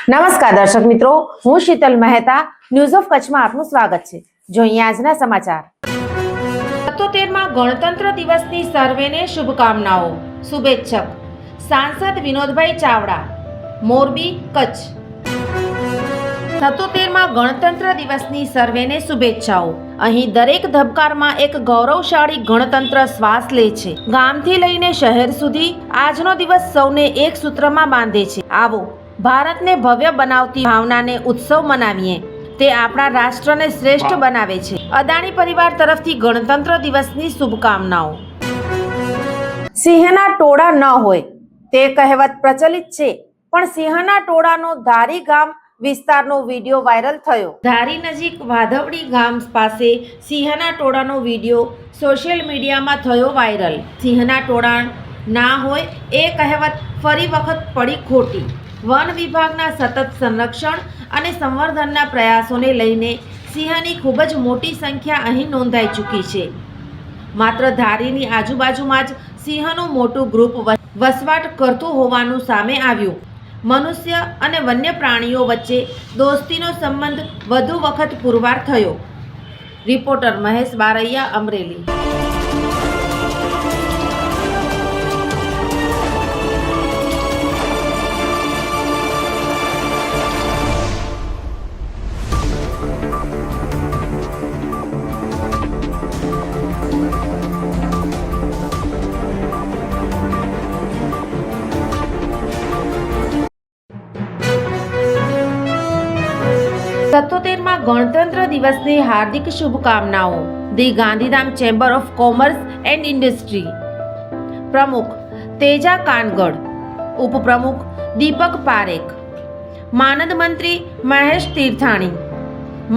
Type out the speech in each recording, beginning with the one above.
નમસ્કાર દર્શક મિત્રો, હું શીતલ મહેતા ન્યૂઝ ઓફ કચ્છમાં આપનું સ્વાગત છે। જોઈએ આજના સમાચાર। 77માં ગણતંત્ર દિવસની સર્વેને શુભકામનાઓ। શુભેચ્છક સાંસદ વિનોદભાઈ ચાવડા, મોરબી, કચ્છ। 77માં ગણતંત્ર દિવસની સર્વેને શુભેચ્છાઓ। અહીં દરેક ધબકારમાં એક ગૌરવશાળી ગણતંત્ર શ્વાસ લે છે। ગામથી લઈને શહેર સુધી આજનો દિવસ સૌને એક સૂત્રમાં બાંધે છે। આવો ભારતને ભવ્ય બનાવતી ભાવનાને ઉત્સવ મનાવીએ। તે આપણા રાષ્ટ્રને શ્રેષ્ઠ બનાવે છે। અદાણી પરિવાર તરફથી ગણતંત્ર દિવસની શુભકામનાઓ। સિંહના ટોળા ન હોય તે કહેવત પ્રચલિત છે, પણ સિંહના ટોળાનો ધારી ગામ વિસ્તારનો વિડીયો વાયરલ થયો। ધારી નજીક વાધવડી ગામ પાસે સિંહના ટોળાનો વિડીયો સોશિયલ મીડિયામાં થયો વાયરલ। સિંહના ટોળા ના હોય એ કહેવત ફરી વખત પડી ખોટી। વન વિભાગના સતત સંરક્ષણ અને સંવર્ધનના પ્રયાસોને લઈને સિંહની ખૂબ જ મોટી સંખ્યા અહીં નોંધાઈ ચૂકી છે। માત્ર ધારીની આજુબાજુમાં જ સિંહનું મોટું ગ્રુપ વસવાટ કરતું હોવાનું સામે આવ્યું। મનુષ્ય અને વન્ય પ્રાણીઓ વચ્ચે દોસ્તીનો સંબંધ વધુ વખત પુરવાર થયો। રિપોર્ટર મહેશ બારૈયા, અમરેલી। ગણતંત્ર દિવસની હાર્દિક શુભકામનાઓ। The Gandhidham chamber of commerce and industry પ્રમુખ તેજા કાનગડ, ઉપપ્રમુખ દીપક પારેખ, માનદ મંત્રી મહેશ તીર્થાણી,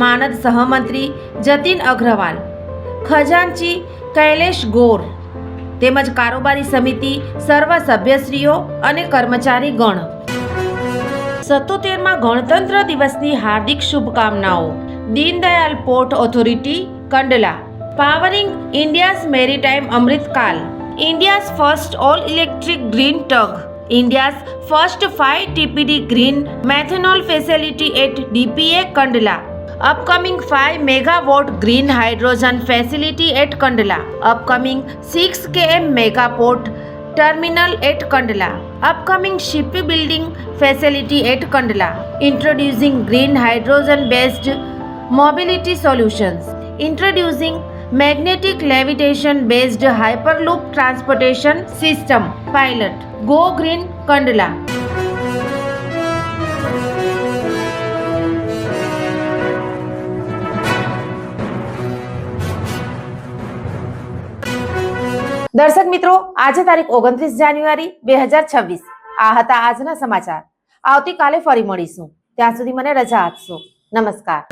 માનદ સહમંત્રી જતીન અગ્રવાલ, ખજાનચી કૈલેશ ગોર તેમજ કારોબારી સમિતિ સર્વ સભ્યશ્રીઓ અને કર્મચારી ગણ। 77માં ગણતંત્ર દિવસની હાર્દિક શુભકામનાઓ। Deendayal port authority, Kandla, powering India's maritime Amrit Kaal, India's first all electric green tug, India's first 5 TPD green methanol facility at DPA, Kandla, upcoming 5 megawatt green hydrogen facility at Kandla, upcoming 6 km mega port terminal at Kandla, upcoming shipbuilding facility at Kandla, introducing green hydrogen based mobility solutions, introducing magnetic levitation based hyperloop transportation system pilot, go green Kandla। દર્શક મિત્રો, આજે તારીખ 29 જાન્યુઆરી 2026। આ હતા આજના સમાચાર। આવતીકાલે ફરી મળીશું, ત્યાં સુધી મને રજા આપશો। નમસ્કાર।